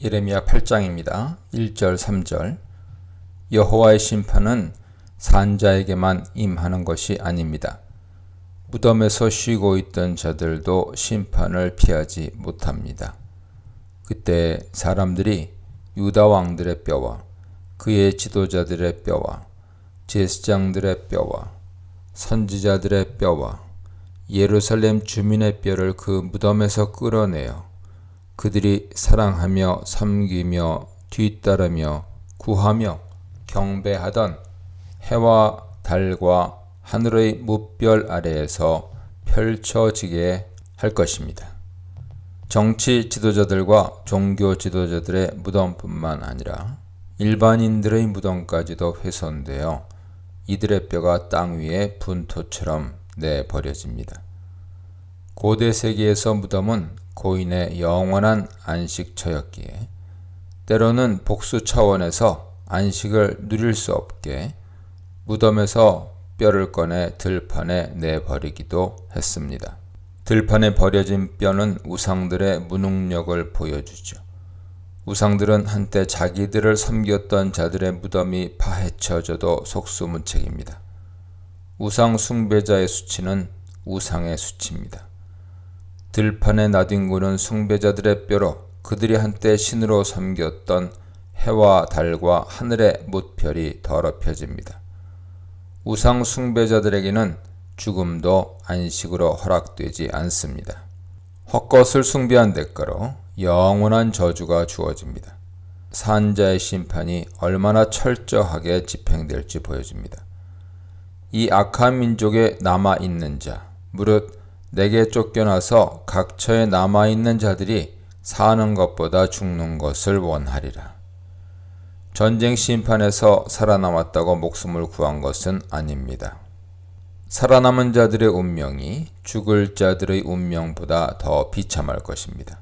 예레미야 8장입니다. 1절 3절 여호와의 심판은 산자에게만 임하는 것이 아닙니다. 무덤에서 쉬고 있던 자들도 심판을 피하지 못합니다. 그때 사람들이 유다 왕들의 뼈와 그의 지도자들의 뼈와 제사장들의 뼈와 선지자들의 뼈와 예루살렘 주민의 뼈를 그 무덤에서 끌어내어 그들이 사랑하며 섬기며 뒤따르며 구하며 경배하던 해와 달과 하늘의 무별 아래에서 펼쳐지게 할 것입니다. 정치 지도자들과 종교 지도자들의 무덤뿐만 아니라 일반인들의 무덤까지도 훼손되어 이들의 뼈가 땅 위에 분토처럼 내버려집니다. 고대 세계에서 무덤은 고인의 영원한 안식처였기에 때로는 복수 차원에서 안식을 누릴 수 없게 무덤에서 뼈를 꺼내 들판에 내버리기도 했습니다. 들판에 버려진 뼈는 우상들의 무능력을 보여주죠. 우상들은 한때 자기들을 섬겼던 자들의 무덤이 파헤쳐져도 속수무책입니다. 우상 숭배자의 수치는 우상의 수치입니다. 들판에 나뒹구는 숭배자들의 뼈로 그들이 한때 신으로 섬겼던 해와 달과 하늘의 무별이 더럽혀집니다. 우상 숭배자들에게는 죽음도 안식으로 허락되지 않습니다. 헛것을 숭배한 대가로 영원한 저주가 주어집니다. 산자의 심판이 얼마나 철저하게 집행될지 보여줍니다. 이 악한 민족에 남아있는 자, 무릇 내게 쫓겨나서 각처에 남아있는 자들이 사는 것보다 죽는 것을 원하리라. 전쟁 심판에서 살아남았다고 목숨을 구한 것은 아닙니다. 살아남은 자들의 운명이 죽을 자들의 운명보다 더 비참할 것입니다.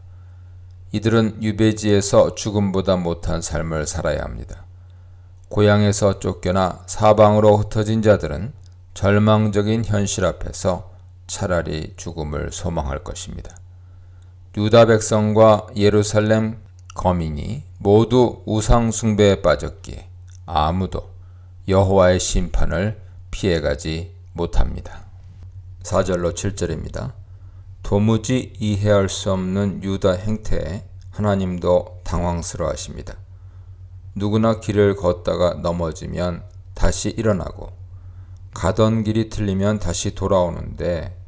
이들은 유배지에서 죽음보다 못한 삶을 살아야 합니다. 고향에서 쫓겨나 사방으로 흩어진 자들은 절망적인 현실 앞에서 차라리 죽음을 소망할 것입니다. 유다 백성과 예루살렘 거민이 모두 우상 숭배에 빠졌기에 아무도 여호와의 심판을 피해가지 못합니다. 4절로 7절입니다. 도무지 이해할 수 없는 유다 행태에 하나님도 당황스러워하십니다. 누구나 길을 걷다가 넘어지면 다시 일어나고 가던 길이 틀리면 다시 돌아오는데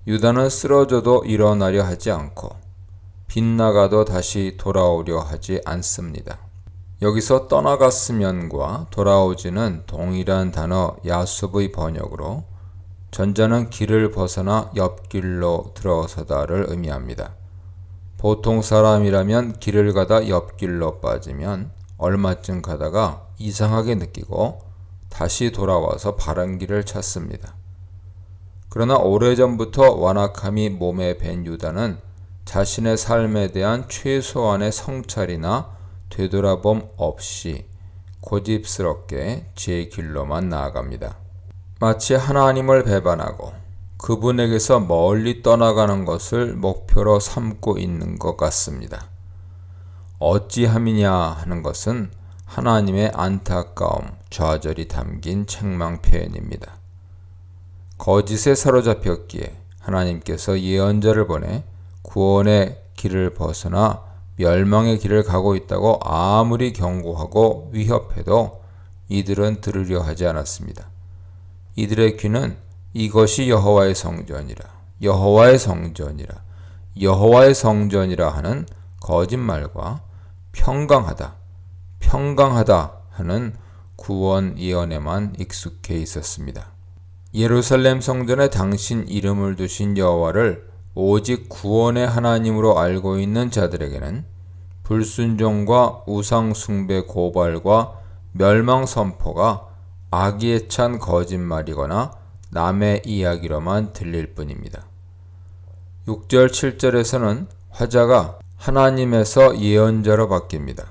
유다는 쓰러져도 일어나려 하지 않고 빗나가도 다시 돌아오려 하지 않습니다. 여기서 떠나갔으면과 돌아오지는 동일한 단어 야숲의 번역으로 전자는 길을 벗어나 옆길로 들어서다를 의미합니다. 보통 사람이라면 길을 가다 옆길로 빠지면 얼마쯤 가다가 이상하게 느끼고 다시 돌아와서 바른 길을 찾습니다. 그러나 오래전부터 완악함이 몸에 밴 유다는 자신의 삶에 대한 최소한의 성찰이나 되돌아봄 없이 고집스럽게 제 길로만 나아갑니다. 마치 하나님을 배반하고 그분에게서 멀리 떠나가는 것을 목표로 삼고 있는 것 같습니다. 어찌함이냐 하는 것은 하나님의 안타까움, 좌절이 담긴 책망 표현입니다. 거짓에 사로잡혔기에 하나님께서 예언자를 보내 구원의 길을 벗어나 멸망의 길을 가고 있다고 아무리 경고하고 위협해도 이들은 들으려 하지 않았습니다. 이들의 귀는 이것이 여호와의 성전이라, 여호와의 성전이라, 여호와의 성전이라 하는 거짓말과 평강하다, 평강하다 하는 구원 예언에만 익숙해 있었습니다. 예루살렘 성전에 당신 이름을 두신 여호와를 오직 구원의 하나님으로 알고 있는 자들에게는 불순종과 우상 숭배 고발과 멸망 선포가 악의에 찬 거짓말이거나 남의 이야기로만 들릴 뿐입니다. 6절 7절에서는 화자가 하나님에서 예언자로 바뀝니다.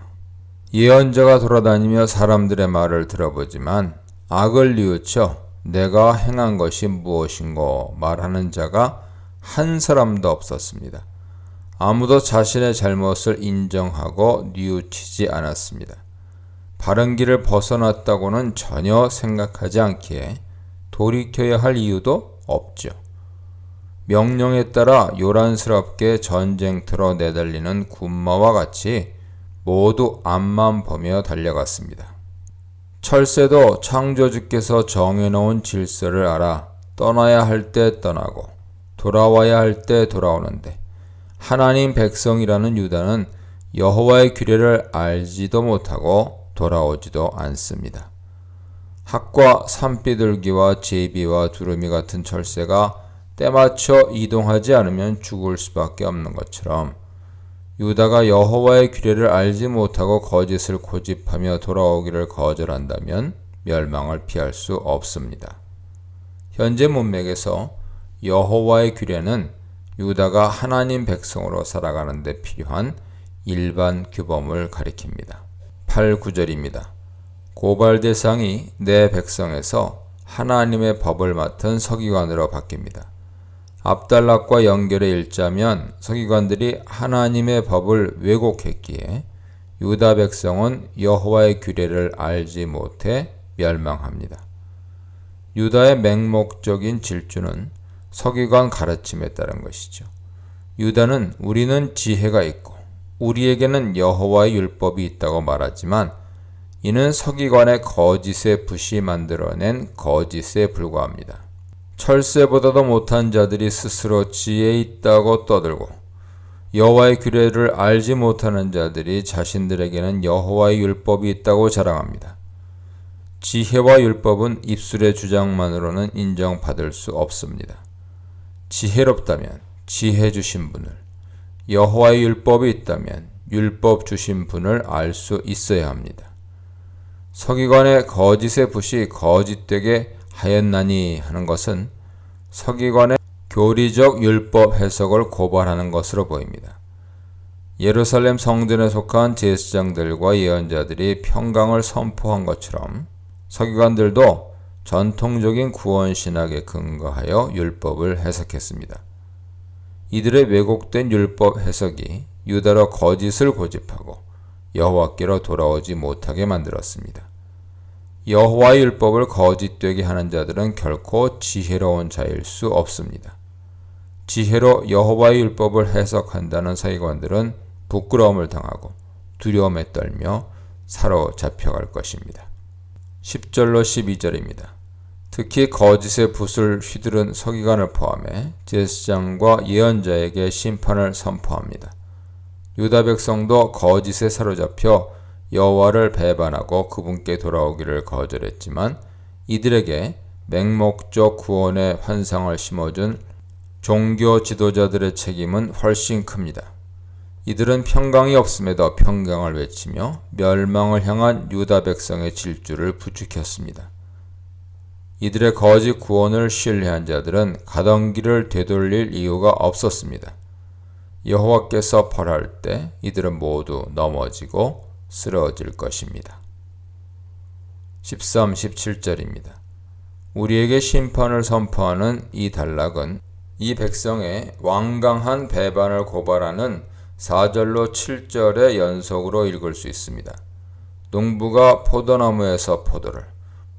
예언자가 돌아다니며 사람들의 말을 들어보지만 악을 뉘우쳐 내가 행한 것이 무엇인고 말하는 자가 한 사람도 없었습니다. 아무도 자신의 잘못을 인정하고 뉘우치지 않았습니다. 바른 길을 벗어났다고는 전혀 생각하지 않기에 돌이켜야 할 이유도 없죠. 명령에 따라 요란스럽게 전쟁터로 내달리는 군마와 같이 모두 앞만 보며 달려갔습니다. 철새도 창조주께서 정해놓은 질서를 알아 떠나야 할 때 떠나고 돌아와야 할 때 돌아오는데 하나님 백성이라는 유다는 여호와의 규례를 알지도 못하고 돌아오지도 않습니다. 학과 산비둘기와 제비와 두루미 같은 철새가 때맞춰 이동하지 않으면 죽을 수밖에 없는 것처럼 유다가 여호와의 규례를 알지 못하고 거짓을 고집하며 돌아오기를 거절한다면 멸망을 피할 수 없습니다. 현재 문맥에서 여호와의 규례는 유다가 하나님 백성으로 살아가는 데 필요한 일반 규범을 가리킵니다. 8, 9절입니다. 고발 대상이 내 백성에서 하나님의 법을 맡은 서기관으로 바뀝니다. 압달락과 연결해 읽자면 서기관들이 하나님의 법을 왜곡했기에 유다 백성은 여호와의 규례를 알지 못해 멸망합니다. 유다의 맹목적인 질주는 서기관 가르침에 따른 것이죠. 유다는 우리는 지혜가 있고 우리에게는 여호와의 율법이 있다고 말하지만 이는 서기관의 거짓의 붓이 만들어낸 거짓에 불과합니다. 철새보다도 못한 자들이 스스로 지혜 있다고 떠들고 여호와의 규례를 알지 못하는 자들이 자신들에게는 여호와의 율법이 있다고 자랑합니다. 지혜와 율법은 입술의 주장만으로는 인정받을 수 없습니다. 지혜롭다면 지혜 주신 분을, 여호와의 율법이 있다면 율법 주신 분을 알 수 있어야 합니다. 서기관의 거짓의 붓이 거짓되게 하였나니 하는 것은 서기관의 교리적 율법 해석을 고발하는 것으로 보입니다. 예루살렘 성전에 속한 제사장들과 예언자들이 평강을 선포한 것처럼 서기관들도 전통적인 구원신학에 근거하여 율법을 해석했습니다. 이들의 왜곡된 율법 해석이 유다로 거짓을 고집하고 여호와께로 돌아오지 못하게 만들었습니다. 여호와의 율법을 거짓되게 하는 자들은 결코 지혜로운 자일 수 없습니다. 지혜로 여호와의 율법을 해석한다는 서기관들은 부끄러움을 당하고 두려움에 떨며 사로잡혀갈 것입니다. 10절로 12절입니다. 특히 거짓의 붓을 휘두른 서기관을 포함해 제사장과 예언자에게 심판을 선포합니다. 유다 백성도 거짓에 사로잡혀 여호와를 배반하고 그분께 돌아오기를 거절했지만 이들에게 맹목적 구원의 환상을 심어준 종교 지도자들의 책임은 훨씬 큽니다. 이들은 평강이 없음에도 평강을 외치며 멸망을 향한 유다 백성의 질주를 부추겼습니다. 이들의 거짓 구원을 신뢰한 자들은 가던 길을 되돌릴 이유가 없었습니다. 여호와께서 벌할 때 이들은 모두 넘어지고 쓰러질 것입니다. 13, 17절입니다. 우리에게 심판을 선포하는 이 단락은 이 백성의 완강한 배반을 고발하는 4절로 7절의 연속으로 읽을 수 있습니다. 농부가 포도나무에서 포도를,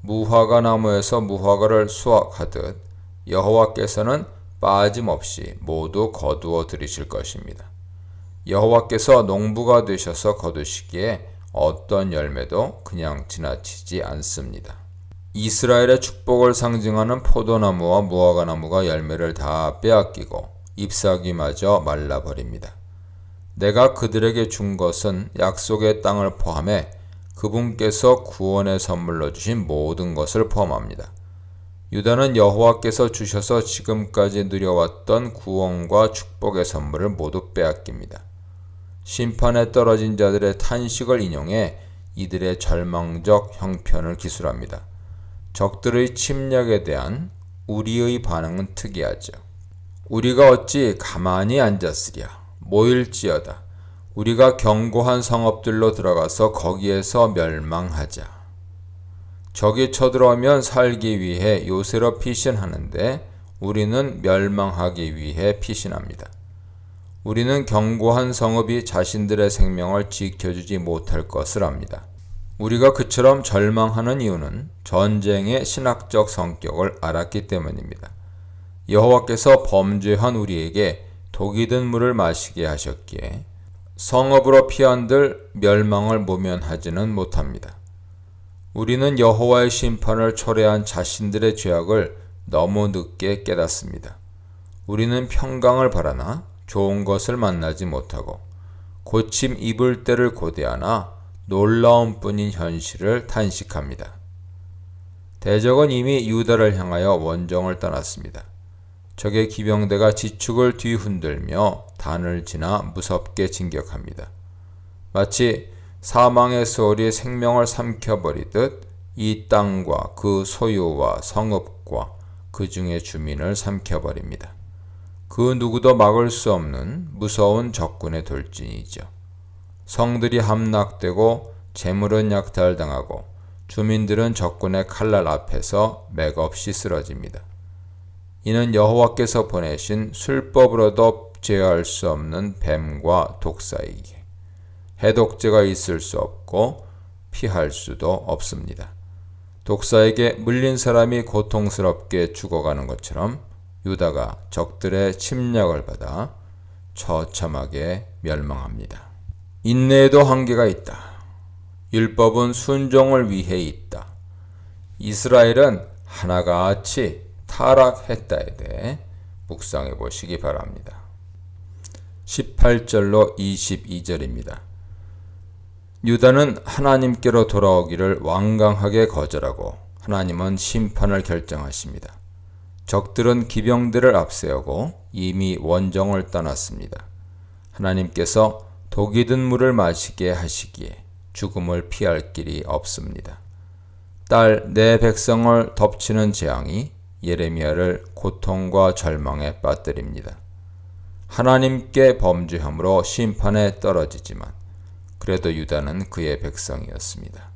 무화과 나무에서 무화과를 수확하듯 여호와께서는 빠짐없이 모두 거두어 들이실 것입니다. 여호와께서 농부가 되셔서 거두시기에 어떤 열매도 그냥 지나치지 않습니다. 이스라엘의 축복을 상징하는 포도나무와 무화과나무가 열매를 다 빼앗기고 잎사귀마저 말라버립니다. 내가 그들에게 준 것은 약속의 땅을 포함해 그분께서 구원의 선물로 주신 모든 것을 포함합니다. 유다는 여호와께서 주셔서 지금까지 누려왔던 구원과 축복의 선물을 모두 빼앗깁니다. 심판에 떨어진 자들의 탄식을 인용해 이들의 절망적 형편을 기술합니다. 적들의 침략에 대한 우리의 반응은 특이하죠. 우리가 어찌 가만히 앉았으랴. 모일지어다. 우리가 견고한 성읍들로 들어가서 거기에서 멸망하자. 적이 쳐들어오면 살기 위해 요새로 피신하는데 우리는 멸망하기 위해 피신합니다. 우리는 견고한 성읍이 자신들의 생명을 지켜주지 못할 것을 압니다. 우리가 그처럼 절망하는 이유는 전쟁의 신학적 성격을 알았기 때문입니다. 여호와께서 범죄한 우리에게 독이 든 물을 마시게 하셨기에 성읍으로 피한들 멸망을 모면하지는 못합니다. 우리는 여호와의 심판을 초래한 자신들의 죄악을 너무 늦게 깨닫습니다. 우리는 평강을 바라나 좋은 것을 만나지 못하고 고침 입을 때를 고대하나 놀라운 뿐인 현실을 탄식합니다. 대적은 이미 유다를 향하여 원정을 떠났습니다. 적의 기병대가 지축을 뒤흔들며 단을 지나 무섭게 진격합니다. 마치 사망의 소울이 생명을 삼켜버리듯 이 땅과 그 소유와 성읍과 그 중의 주민을 삼켜버립니다. 그 누구도 막을 수 없는 무서운 적군의 돌진이죠. 성들이 함락되고 재물은 약탈당하고 주민들은 적군의 칼날 앞에서 맥없이 쓰러집니다. 이는 여호와께서 보내신 술법으로도 제어할 수 없는 뱀과 독사이기에 해독제가 있을 수 없고 피할 수도 없습니다. 독사에게 물린 사람이 고통스럽게 죽어가는 것처럼 유다가 적들의 침략을 받아 처참하게 멸망합니다. 인내에도 한계가 있다. 율법은 순종을 위해 있다. 이스라엘은 하나같이 타락했다에 대해 묵상해 보시기 바랍니다. 18절로 22절입니다. 유다는 하나님께로 돌아오기를 완강하게 거절하고 하나님은 심판을 결정하십니다. 적들은 기병들을 앞세우고 이미 원정을 떠났습니다. 하나님께서 독이 든 물을 마시게 하시기에 죽음을 피할 길이 없습니다. 딸 내 백성을 덮치는 재앙이 예레미야를 고통과 절망에 빠뜨립니다. 하나님께 범죄함으로 심판에 떨어지지만 그래도 유다는 그의 백성이었습니다.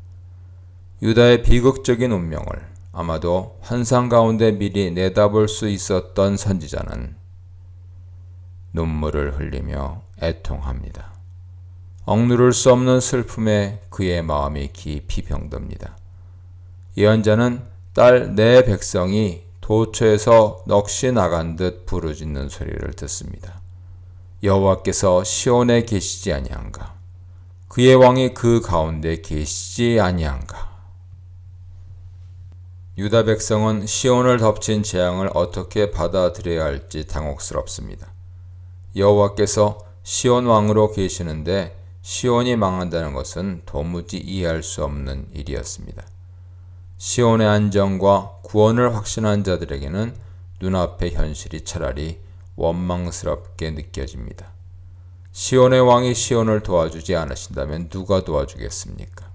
유다의 비극적인 운명을 아마도 환상 가운데 미리 내다볼 수 있었던 선지자는 눈물을 흘리며 애통합니다. 억누를 수 없는 슬픔에 그의 마음이 깊이 병듭니다. 예언자는 딸 내 백성이 도처에서 넋이 나간 듯 부르짖는 소리를 듣습니다. 여호와께서 시온에 계시지 아니한가? 그의 왕이 그 가운데 계시지 아니한가? 유다 백성은 시온을 덮친 재앙을 어떻게 받아들여야 할지 당혹스럽습니다. 여호와께서 시온 왕으로 계시는데 시온이 망한다는 것은 도무지 이해할 수 없는 일이었습니다. 시온의 안정과 구원을 확신한 자들에게는 눈앞의 현실이 차라리 원망스럽게 느껴집니다. 시온의 왕이 시온을 도와주지 않으신다면 누가 도와주겠습니까?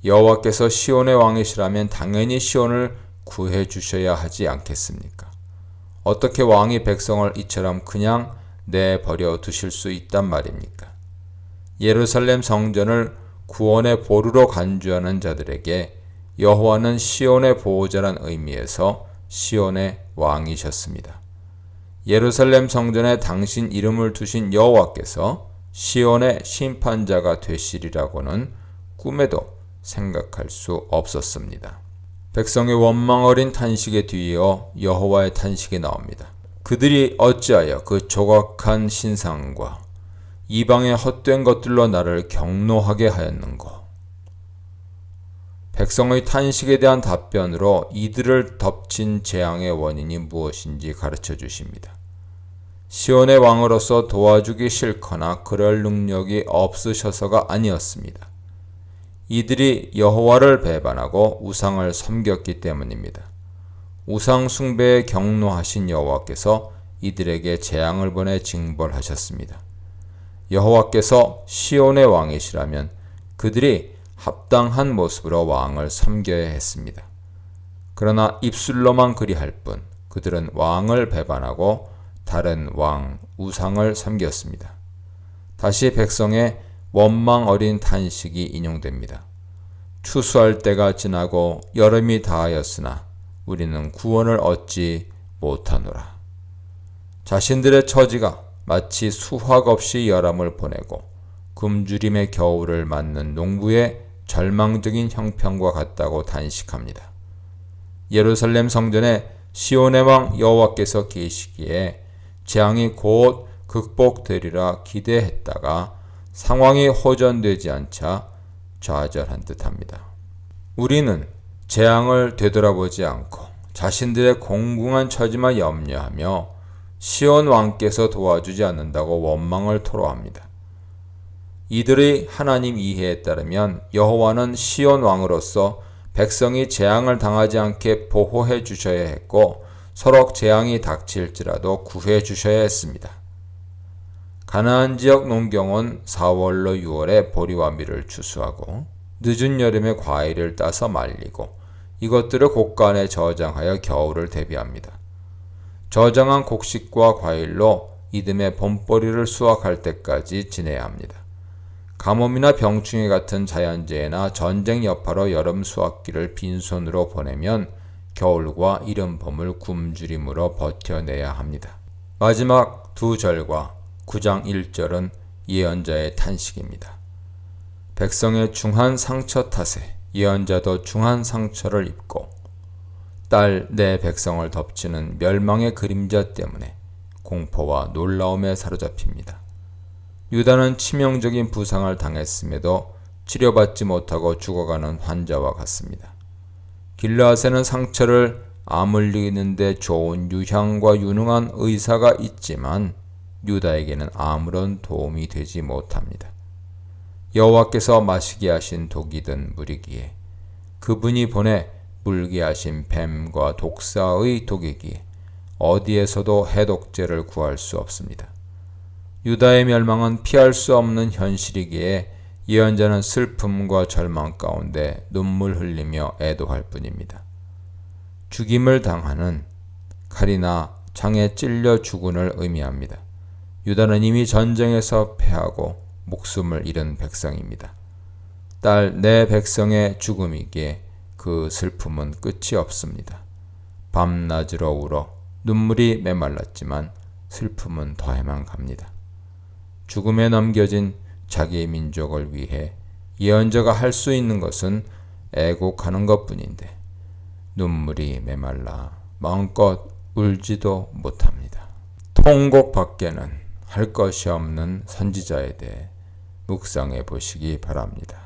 여호와께서 시온의 왕이시라면 당연히 시온을 구해 주셔야 하지 않겠습니까? 어떻게 왕이 백성을 이처럼 그냥 내버려 두실 수 있단 말입니까? 예루살렘 성전을 구원의 보루로 간주하는 자들에게 여호와는 시온의 보호자란 의미에서 시온의 왕이셨습니다. 예루살렘 성전에 당신 이름을 두신 여호와께서 시온의 심판자가 되시리라고는 꿈에도 생각할 수 없었습니다. 백성의 원망 어린 탄식에 뒤이어 여호와의 탄식이 나옵니다. 그들이 어찌하여 그 조각한 신상과 이방의 헛된 것들로 나를 경노하게 하였는고. 백성의 탄식에 대한 답변으로 이들을 덮친 재앙의 원인이 무엇인지 가르쳐 주십니다. 시온의 왕으로서 도와주기 싫거나 그럴 능력이 없으셔서가 아니었습니다. 이들이 여호와를 배반하고 우상을 섬겼기 때문입니다. 우상 숭배에 경노하신 여호와께서 이들에게 재앙을 보내 징벌하셨습니다. 여호와께서 시온의 왕이시라면 그들이 합당한 모습으로 왕을 섬겨야 했습니다. 그러나 입술로만 그리할 뿐 그들은 왕을 배반하고 다른 왕, 우상을 섬겼습니다. 다시 백성의 원망 어린 탄식이 인용됩니다. 추수할 때가 지나고 여름이 다하였으나 우리는 구원을 얻지 못하노라. 자신들의 처지가 마치 수확 없이 열함을 보내고 굶주림의 겨울을 맞는 농부의 절망적인 형편과 같다고 단식합니다. 예루살렘 성전에 시온의 왕 여호와께서 계시기에 재앙이 곧 극복되리라 기대했다가 상황이 호전되지 않자 좌절한 듯합니다. 우리는 재앙을 되돌아보지 않고 자신들의 공공한 처지만 염려하며 시온 왕께서 도와주지 않는다고 원망을 토로합니다. 이들의 하나님 이해에 따르면 여호와는 시온 왕으로서 백성이 재앙을 당하지 않게 보호해 주셔야 했고 서로 재앙이 닥칠지라도 구해 주셔야 했습니다. 가나안 지역 농경은 4월로 6월에 보리와 밀을 추수하고 늦은 여름에 과일을 따서 말리고 이것들을 곡간에 저장하여 겨울을 대비합니다. 저장한 곡식과 과일로 이듬해 봄보리를 수확할 때까지 지내야 합니다. 가뭄이나 병충해 같은 자연재해나 전쟁 여파로 여름 수확기를 빈손으로 보내면 겨울과 이른 봄을 굶주림으로 버텨내야 합니다. 마지막 두 절과 9장 1절은 예언자의 탄식입니다. 백성의 중한 상처 탓에 예언자도 중한 상처를 입고 딸 내 백성을 덮치는 멸망의 그림자 때문에 공포와 놀라움에 사로잡힙니다. 유다는 치명적인 부상을 당했음에도 치료받지 못하고 죽어가는 환자와 같습니다. 길르앗에는 상처를 아물리는 데 좋은 유향과 유능한 의사가 있지만 유다에게는 아무런 도움이 되지 못합니다. 여호와께서 마시게 하신 독이든 물이기에 그분이 보내 물게 하신 뱀과 독사의 독이기에 어디에서도 해독제를 구할 수 없습니다. 유다의 멸망은 피할 수 없는 현실이기에 예언자는 슬픔과 절망 가운데 눈물 흘리며 애도할 뿐입니다. 죽임을 당하는 칼이나 창에 찔려 죽음을 의미합니다. 유다는 이미 전쟁에서 패하고 목숨을 잃은 백성입니다. 딸 내 백성의 죽음이기에 그 슬픔은 끝이 없습니다. 밤낮으로 울어 눈물이 메말랐지만 슬픔은 더해만 갑니다. 죽음에 넘겨진 자기의 민족을 위해 예언자가 할 수 있는 것은 애곡하는 것뿐인데 눈물이 메말라 마음껏 울지도 못합니다. 통곡 밖에는 할 것이 없는 선지자에 대해 묵상해 보시기 바랍니다.